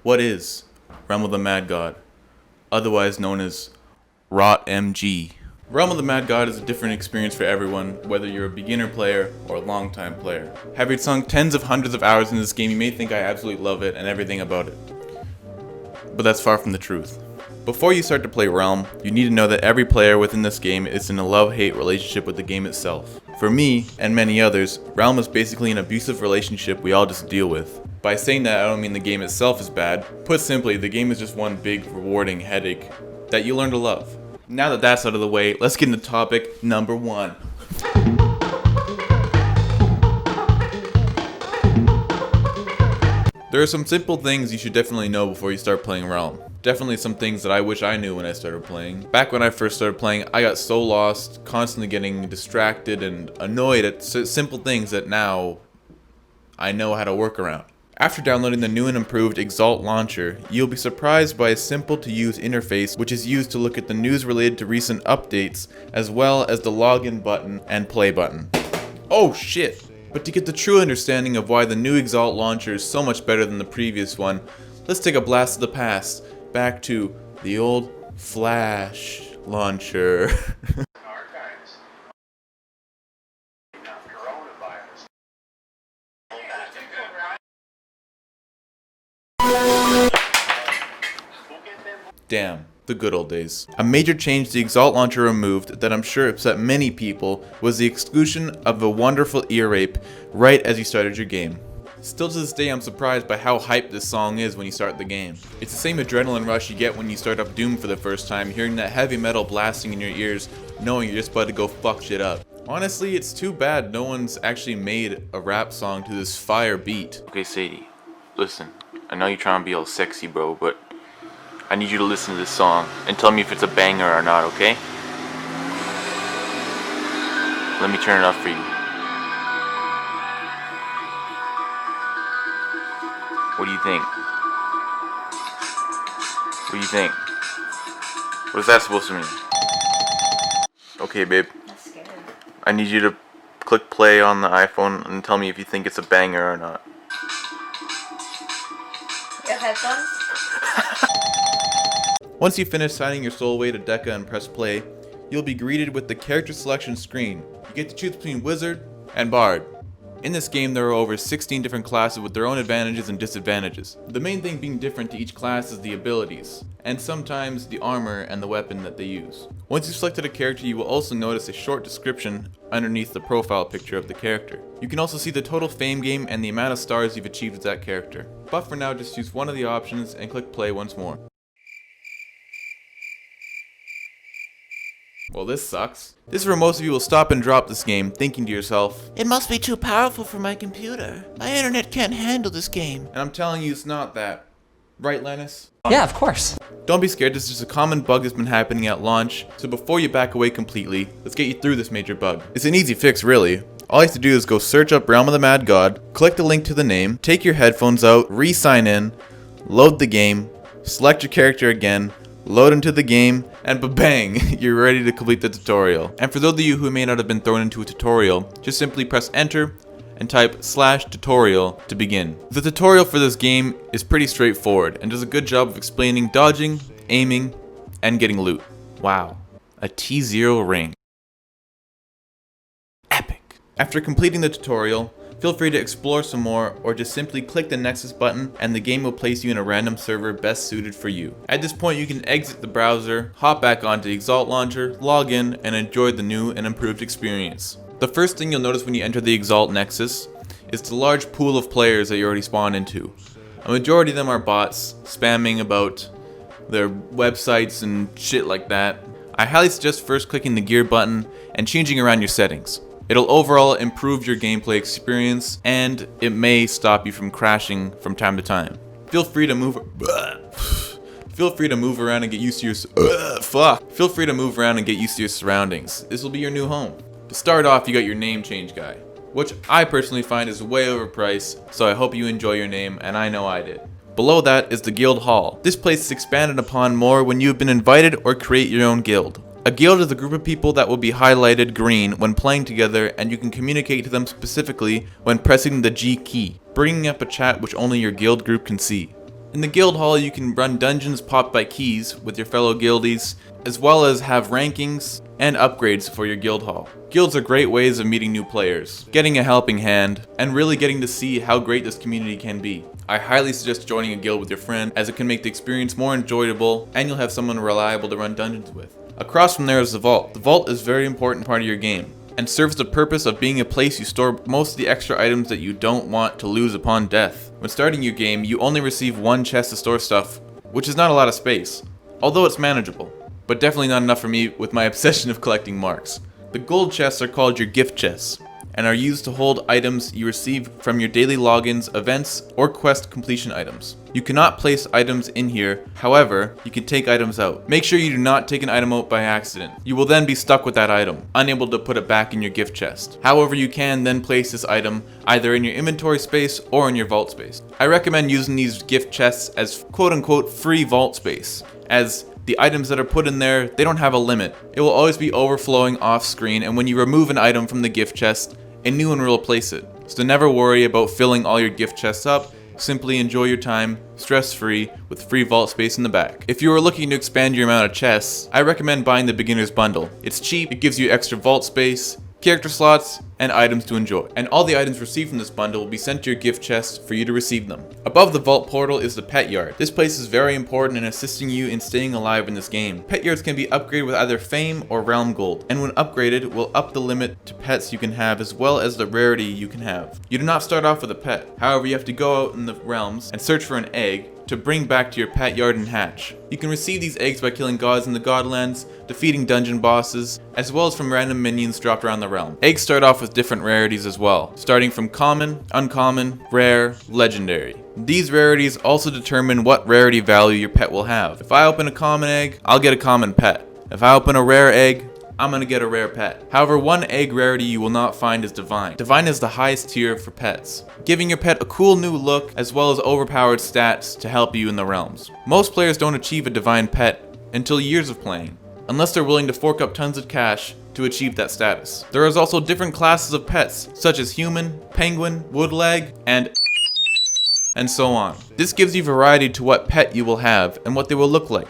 What is Realm of the Mad God, otherwise known as Rot MG? Realm of the Mad God is a different experience for everyone, whether you're a beginner player or a long-time player. Having sunk tens of hundreds of hours in this game, you may think I absolutely love it and everything about it. But that's far from the truth. Before you start to play Realm, you need to know that every player within this game is in a love-hate relationship with the game itself. For me, and many others, Realm is basically an abusive relationship we all just deal with. By saying that, I don't mean the game itself is bad. Put simply, the game is just one big, rewarding headache that you learn to love. Now that that's out of the way, let's get into topic number 1. There are some simple things you should definitely know before you start playing Realm. Definitely some things that I wish I knew when I started playing. Back when I first started playing, I got so lost, constantly getting distracted and annoyed at simple things that now I know how to work around. After downloading the new and improved Exalt launcher, you'll be surprised by a simple to use interface which is used to look at the news related to recent updates, as well as the login button and play button. Oh shit! But to get the true understanding of why the new Exalt launcher is so much better than the previous one, let's take a blast of the past, back to the old Flash launcher. Damn, the good old days. A major change the Exalt launcher removed that I'm sure upset many people was the exclusion of a wonderful ear rape right as you started your game. Still to this day, I'm surprised by how hyped this song is when you start the game. It's the same adrenaline rush you get when you start up Doom for the first time, hearing that heavy metal blasting in your ears, knowing you're just about to go fuck shit up. Honestly, it's too bad no one's actually made a rap song to this fire beat. Okay, Sadie, listen, I know you're trying to be all sexy, bro, but I need you to listen to this song and tell me if it's a banger or not, okay? Let me turn it up for you. What do you think? What do you think? What is that supposed to mean? Okay, babe. I'm scared. I need you to click play on the iPhone and tell me if you think it's a banger or not. Your headphones? Once you finish signing your soul away to Deca and press play, you'll be greeted with the character selection screen. You get to choose between Wizard and Bard. In this game, there are over 16 different classes with their own advantages and disadvantages. The main thing being different to each class is the abilities, and sometimes the armor and the weapon that they use. Once you've selected a character, you will also notice a short description underneath the profile picture of the character. You can also see the total fame game and the amount of stars you've achieved with that character. But for now, just choose one of the options and click play once more. Well, this sucks. This is where most of you will stop and drop this game, thinking to yourself, it must be too powerful for my computer. My internet can't handle this game. and I'm telling you it's not that. Right, Lennis? Yeah, of course. Don't be scared, this is just a common bug that's been happening at launch, so before you back away completely, let's get you through this major bug. It's an easy fix, really. All you have to do is go search up Realm of the Mad God, click the link to the name, take your headphones out, re-sign in, load the game, select your character again, load into the game, and ba-bang, you're ready to complete the tutorial. And for those of you who may not have been thrown into a tutorial, just simply press enter and type /tutorial to begin. The tutorial for this game is pretty straightforward and does a good job of explaining dodging, aiming, and getting loot. Wow, a T0 ring. Epic. After completing the tutorial, feel free to explore some more or just simply click the Nexus button and the game will place you in a random server best suited for you. At this point you can exit the browser, hop back onto the Exalt launcher, log in, and enjoy the new and improved experience. The first thing you'll notice when you enter the Exalt Nexus is the large pool of players that you already spawned into. A majority of them are bots, spamming about their websites and shit like that. I highly suggest first clicking the gear button and changing around your settings. It'll overall improve your gameplay experience, and it may stop you from crashing from time to time. Feel free to move around and get used to your surroundings. This will be your new home. To start off, you got your name change guy, which I personally find is way overpriced, so I hope you enjoy your name, and I know I did. Below that is the guild hall. This place is expanded upon more when you have been invited or create your own guild. A guild is a group of people that will be highlighted green when playing together, and you can communicate to them specifically when pressing the G key, bringing up a chat which only your guild group can see. In the guild hall, you can run dungeons popped by keys with your fellow guildies, as well as have rankings and upgrades for your guild hall. Guilds are great ways of meeting new players, getting a helping hand, and really getting to see how great this community can be. I highly suggest joining a guild with your friend, as it can make the experience more enjoyable and you'll have someone reliable to run dungeons with. Across from there is the vault. The vault is a very important part of your game and serves the purpose of being a place you store most of the extra items that you don't want to lose upon death. When starting your game, you only receive one chest to store stuff, which is not a lot of space, although it's manageable, but definitely not enough for me with my obsession of collecting marks. The gold chests are called your gift chests, and are used to hold items you receive from your daily logins, events, or quest completion items. You cannot place items in here, however, you can take items out. Make sure you do not take an item out by accident. You will then be stuck with that item, unable to put it back in your gift chest. However, you can then place this item either in your inventory space or in your vault space. I recommend using these gift chests as quote-unquote free vault space, as the items that are put in there, they don't have a limit. It will always be overflowing off screen, and when you remove an item from the gift chest, a new one will replace it. So never worry about filling all your gift chests up, simply enjoy your time, stress-free, with free vault space in the back. If you are looking to expand your amount of chests, I recommend buying the beginner's bundle. It's cheap, it gives you extra vault space, character slots, and items to enjoy. And all the items received from this bundle will be sent to your gift chest for you to receive them. Above the vault portal is the pet yard. This place is very important in assisting you in staying alive in this game. Pet yards can be upgraded with either fame or realm gold, and when upgraded will up the limit to pets you can have as well as the rarity you can have. You do not start off with a pet. However, you have to go out in the realms and search for an egg to bring back to your pet yard and hatch. You can receive these eggs by killing gods in the Godlands, defeating dungeon bosses, as well as from random minions dropped around the realm. Eggs start off with different rarities as well, starting from common, uncommon, rare, legendary. These rarities also determine what rarity value your pet will have. If I open a common egg, I'll get a common pet. If I open a rare egg, I'm gonna get a rare pet. However, one egg rarity you will not find is Divine. Divine is the highest tier for pets, giving your pet a cool new look as well as overpowered stats to help you in the realms. Most players don't achieve a Divine pet until years of playing, unless they're willing to fork up tons of cash to achieve that status. There is also different classes of pets, such as human, penguin, woodlag, and so on. This gives you variety to what pet you will have and what they will look like.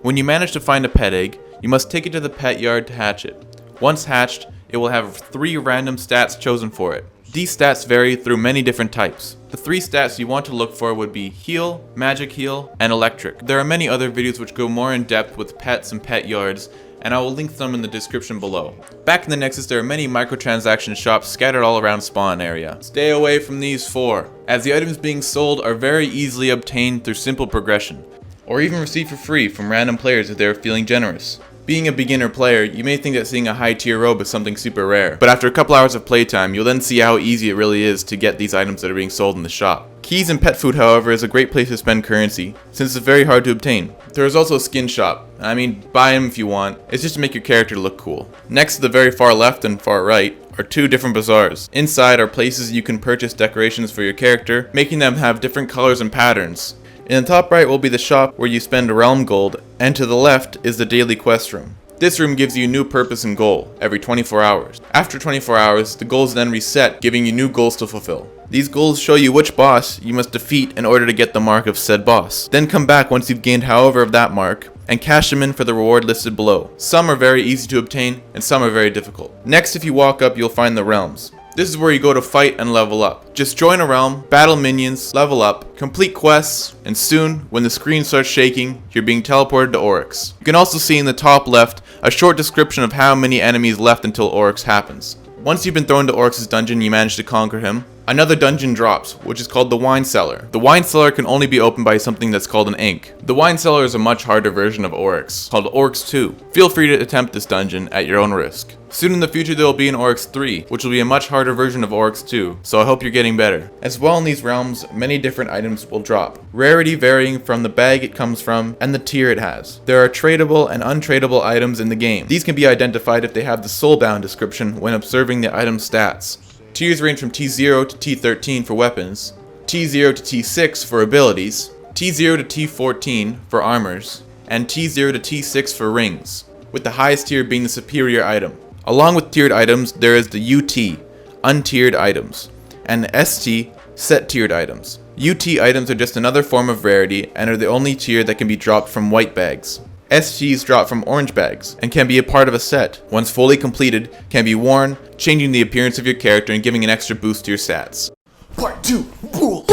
When you manage to find a pet egg, you must take it to the pet yard to hatch it. Once hatched, it will have 3 random stats chosen for it. These stats vary through many different types. The 3 stats you want to look for would be heal, magic heal, and electric. There are many other videos which go more in depth with pets and pet yards, and I will link them in the description below. Back in the Nexus, there are many microtransaction shops scattered all around spawn area. Stay away from these 4, as the items being sold are very easily obtained through simple progression, or even received for free from random players if they are feeling generous. Being a beginner player, you may think that seeing a high tier robe is something super rare, but after a couple hours of playtime, you'll then see how easy it really is to get these items that are being sold in the shop. Keys and pet food, however, is a great place to spend currency, since it's very hard to obtain. There is also a skin shop. I mean, buy them if you want, it's just to make your character look cool. Next to the very far left and far right are 2 different bazaars. Inside are places you can purchase decorations for your character, making them have different colors and patterns. In the top right will be the shop where you spend realm gold, and to the left is the daily quest room. This room gives you new purpose and goal every 24 hours. After 24 hours, the goals then reset, giving you new goals to fulfill. These goals show you which boss you must defeat in order to get the mark of said boss. Then come back once you've gained however of that mark, and cash them in for the reward listed below. Some are very easy to obtain, and some are very difficult. Next, if you walk up, you'll find the realms. This is where you go to fight and level up. Just join a realm, battle minions, level up, complete quests, and soon, when the screen starts shaking, you're being teleported to Oryx. You can also see in the top left a short description of how many enemies left until Oryx happens. Once you've been thrown to Oryx's dungeon and you manage to conquer him, another dungeon drops, which is called the Wine Cellar. The Wine Cellar can only be opened by something that's called an ink. The Wine Cellar is a much harder version of Oryx, called Oryx 2. Feel free to attempt this dungeon at your own risk. Soon in the future there will be an Oryx 3, which will be a much harder version of Oryx 2, so I hope you're getting better. As well, in these realms, many different items will drop, rarity varying from the bag it comes from and the tier it has. There are tradable and untradeable items in the game. These can be identified if they have the soulbound description when observing the item's stats. Tiers range from T0 to T13 for weapons, T0 to T6 for abilities, T0 to T14 for armors, and T0 to T6 for rings, with the highest tier being the superior item. Along with tiered items, there is the UT, untiered items, and the ST, Set tiered items. UT items are just another form of rarity and are the only tier that can be dropped from white bags. SGs drop from orange bags and can be a part of a set. Once fully completed, can be worn, changing the appearance of your character and giving an extra boost to your stats. Part 2 Rules.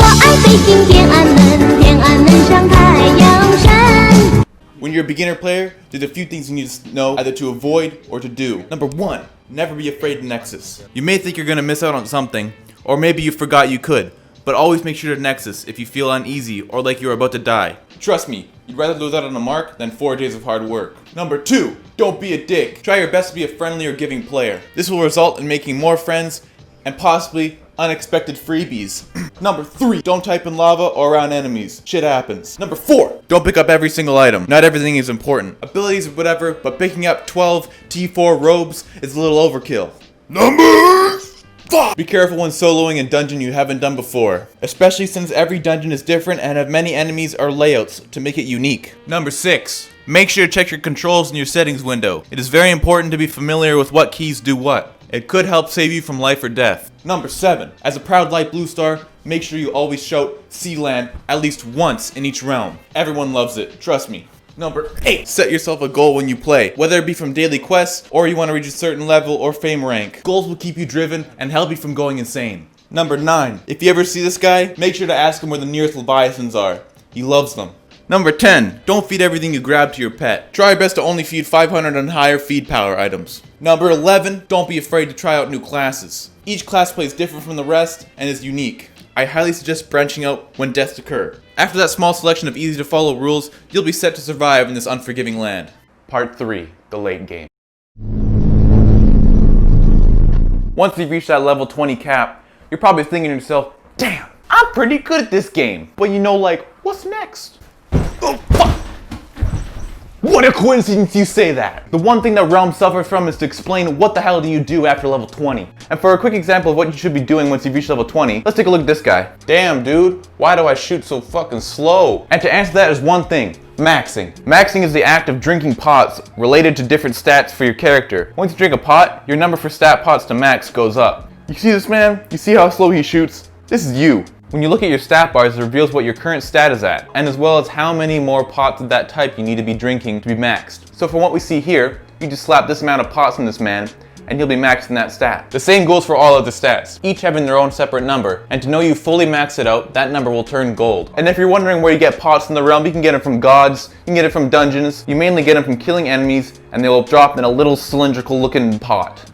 When you're a beginner player, there's a few things you need to know either to avoid or to do. Number 1, never be afraid of Nexus. You may think you're gonna miss out on something, or maybe you forgot you could, but always make sure to Nexus if you feel uneasy or like you're about to die. Trust me, you'd rather lose out on a mark than 4 days of hard work. Number 2, don't be a dick. Try your best to be a friendly or giving player. This will result in making more friends and possibly unexpected freebies. Number 3, don't type in lava or around enemies. Shit happens. Number 4, don't pick up every single item. Not everything is important. Abilities or whatever, but picking up 12 T4 robes is a little overkill. Number 5, be careful when soloing a dungeon you haven't done before, especially since every dungeon is different and have many enemies or layouts to make it unique. Number 6, make sure to check your controls in your settings window. It is very important to be familiar with what keys do what. It could help save you from life or death. Number 7, as a proud light blue star, make sure you always shout Sealand at least once in each realm. Everyone loves it, trust me. Number 8, set yourself a goal when you play, whether it be from daily quests or you want to reach a certain level or fame rank. Goals will keep you driven and help you from going insane. Number 9, if you ever see this guy, make sure to ask him where the nearest Leviathans are. He loves them. Number 10, don't feed everything you grab to your pet. Try your best to only feed 500 and higher feed power items. Number 11, don't be afraid to try out new classes. Each class plays different from the rest and is unique. I highly suggest branching out when deaths occur. After that small selection of easy to follow rules, you'll be set to survive in this unforgiving land. Part 3, the late game. Once you've reached that level 20 cap, you're probably thinking to yourself, damn, I'm pretty good at this game. But you know, like, what's next? Oh, fuck! What a coincidence you say that! The one thing that Realm suffers from is to explain what the hell do you do after level 20. And for a quick example of what you should be doing once you've reached level 20, let's take a look at this guy. Damn dude, why do I shoot so fucking slow? And to answer that is one thing, maxing. Maxing is the act of drinking pots related to different stats for your character. Once you drink a pot, your number for stat pots to max goes up. You see this man? You see how slow he shoots? This is you. When you look at your stat bars, it reveals what your current stat is at, and as well as how many more pots of that type you need to be drinking to be maxed. So from what we see here, you just slap this amount of pots on this man, and he'll be maxed in that stat. The same goes for all of the stats, each having their own separate number, and to know you fully max it out, that number will turn gold. And if you're wondering where you get pots in the realm, you can get them from gods, you can get it from dungeons, you mainly get them from killing enemies, and they will drop in a little cylindrical looking pot.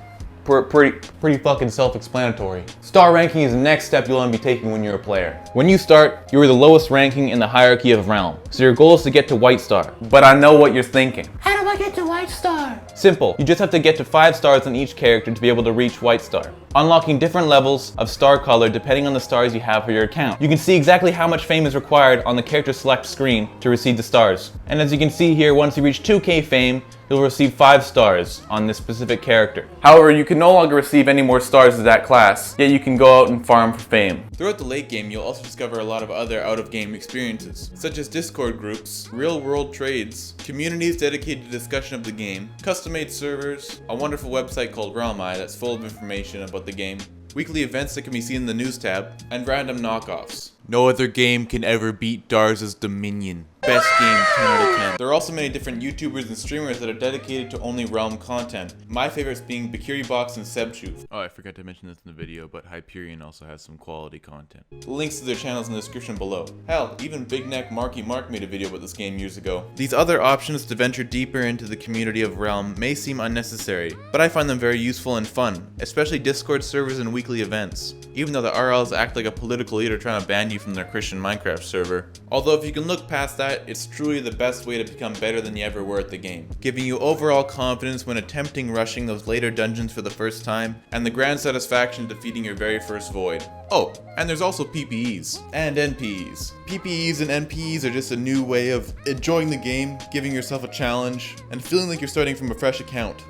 Pretty fucking self-explanatory. Star ranking is the next step you'll want to be taking when you're a player. When you start, you are the lowest ranking in the hierarchy of Realm, so your goal is to get to White Star. But I know what you're thinking. How do I get to White Star? Simple, you just have to get to 5 stars on each character to be able to reach White Star, unlocking different levels of star color depending on the stars you have for your account. You can see exactly how much fame is required on the character select screen to receive the stars. And as you can see here, once you reach 2k fame, you'll receive 5 stars on this specific character. However, you can no longer receive any more stars as that class, yet you can go out and farm for fame. Throughout the late game, you'll also discover a lot of other out-of-game experiences, such as Discord groups, real-world trades, communities dedicated to discussion of the game, custom-made servers, a wonderful website called Realm that's full of information about the game, weekly events that can be seen in the news tab, and random knockoffs. No other game can ever beat Darz's Dominion. Best game 10 out of 10. There are also many different YouTubers and streamers that are dedicated to only Realm content. My favorites being BikiriBox and Sebchoof. Oh, I forgot to mention this in the video, but Hyperion also has some quality content. Links to their channels in the description below. Hell, even Big Neck Marky Mark made a video about this game years ago. These other options to venture deeper into the community of Realm may seem unnecessary, but I find them very useful and fun, especially Discord servers and weekly events. Even though the RLs act like a political leader trying to ban you from their Christian Minecraft server. Although if you can look past that, it's truly the best way to become better than you ever were at the game, giving you overall confidence when attempting rushing those later dungeons for the first time, and the grand satisfaction of defeating your very first void. Oh, and there's also PPEs and NPEs. PPEs and NPEs are just a new way of enjoying the game, giving yourself a challenge, and feeling like you're starting from a fresh account.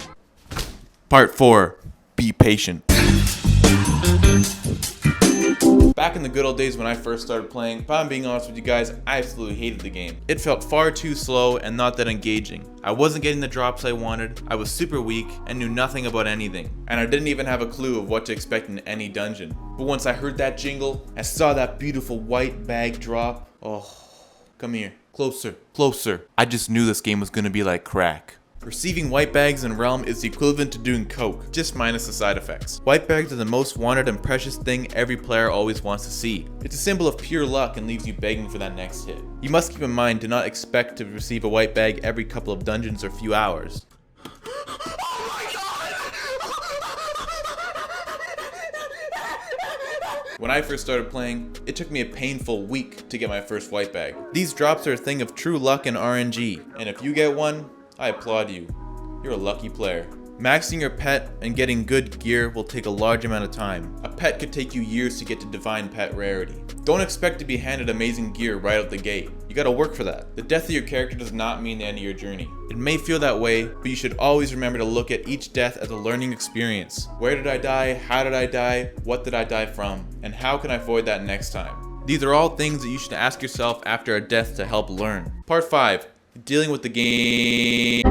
Part 4. Be patient. Back in the good old days when I first started playing, if I'm being honest with you guys, I absolutely hated the game. It felt far too slow and not that engaging. I wasn't getting the drops I wanted, I was super weak, and knew nothing about anything. And I didn't even have a clue of what to expect in any dungeon. But once I heard that jingle, I saw that beautiful white bag drop, oh, come here, closer, closer. I just knew this game was gonna be like crack. Receiving white bags in Realm is the equivalent to doing coke, just minus the side effects. White bags are the most wanted and precious thing every player always wants to see. It's a symbol of pure luck and leaves you begging for that next hit. You must keep in mind to not expect to receive a white bag every couple of dungeons or few hours. When I first started playing, it took me a painful week to get my first white bag. These drops are a thing of true luck and RNG, and if you get one, I applaud you. You're a lucky player. Maxing your pet and getting good gear will take a large amount of time. A pet could take you years to get to divine pet rarity. Don't expect to be handed amazing gear right out the gate. You gotta work for that. The death of your character does not mean the end of your journey. It may feel that way, but you should always remember to look at each death as a learning experience. Where did I die? How did I die? What did I die from? And how can I avoid that next time? These are all things that you should ask yourself after a death to help learn. Part 5. Dealing with the game.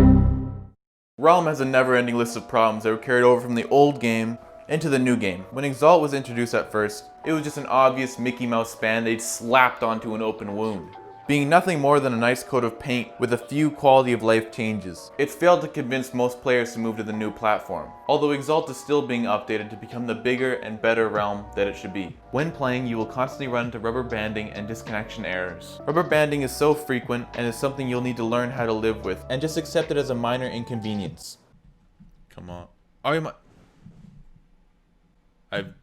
Realm has a never-ending list of problems that were carried over from the old game into the new game. When Exalt was introduced at first, it was just an obvious Mickey Mouse band-aid slapped onto an open wound, being nothing more than a nice coat of paint with a few quality of life changes. It's failed to convince most players to move to the new platform, although Exalt is still being updated to become the bigger and better Realm that it should be. When playing, you will constantly run into rubber banding and disconnection errors. Rubber banding is so frequent and is something you'll need to learn how to live with, and just accept it as a minor inconvenience. Come on.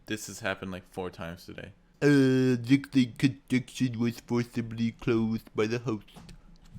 This has happened like 4 times today. The connection was forcibly closed by the host.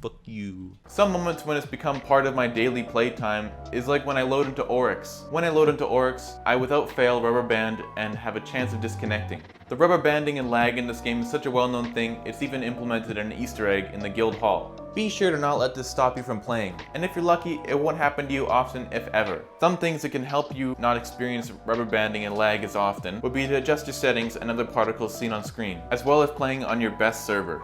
Fuck you. Some moments when it's become part of my daily playtime is like when I load into Oryx. When I load into Oryx, I without fail rubber band and have a chance of disconnecting. The rubber banding and lag in this game is such a well-known thing, it's even implemented in an Easter egg in the guild hall. Be sure to not let this stop you from playing, and if you're lucky, it won't happen to you often, if ever. Some things that can help you not experience rubber banding and lag as often would be to adjust your settings and other particles seen on screen, as well as playing on your best server.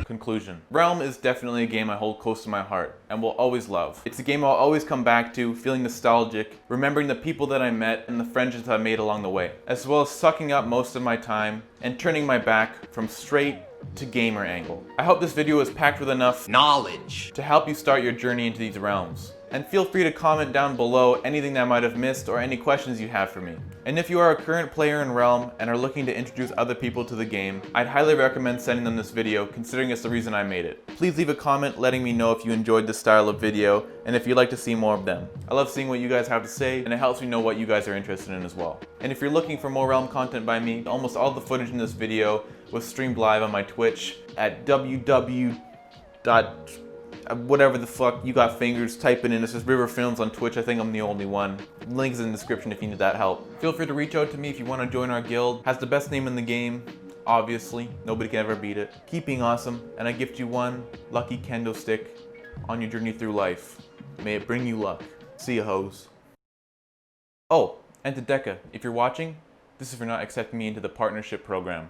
Conclusion. Realm is definitely a game I hold close to my heart and will always love. It's a game I'll always come back to, feeling nostalgic, remembering the people that I met and the friendships I made along the way, as well as sucking up most of my time and turning my back from straight to gamer angle. I hope this video was packed with enough knowledge to help you start your journey into these realms. And feel free to comment down below anything that I might have missed or any questions you have for me. And if you are a current player in Realm and are looking to introduce other people to the game, I'd highly recommend sending them this video, considering it's the reason I made it. Please leave a comment letting me know if you enjoyed this style of video and if you'd like to see more of them. I love seeing what you guys have to say, and it helps me know what you guys are interested in as well. And if you're looking for more Realm content by me, almost all the footage in this video was streamed live on my Twitch at whatever the fuck you got fingers, type it in. It's just River Films on Twitch. I think I'm the only one. Links in the description if you need that help. Feel free to reach out to me if you want to join our guild. Has the best name in the game, obviously. Nobody can ever beat it. Keep being awesome, and I gift you one lucky kendo stick on your journey through life. May it bring you luck. See ya, hoes. Oh, and to Deca, if you're watching, this is for not accepting me into the partnership program.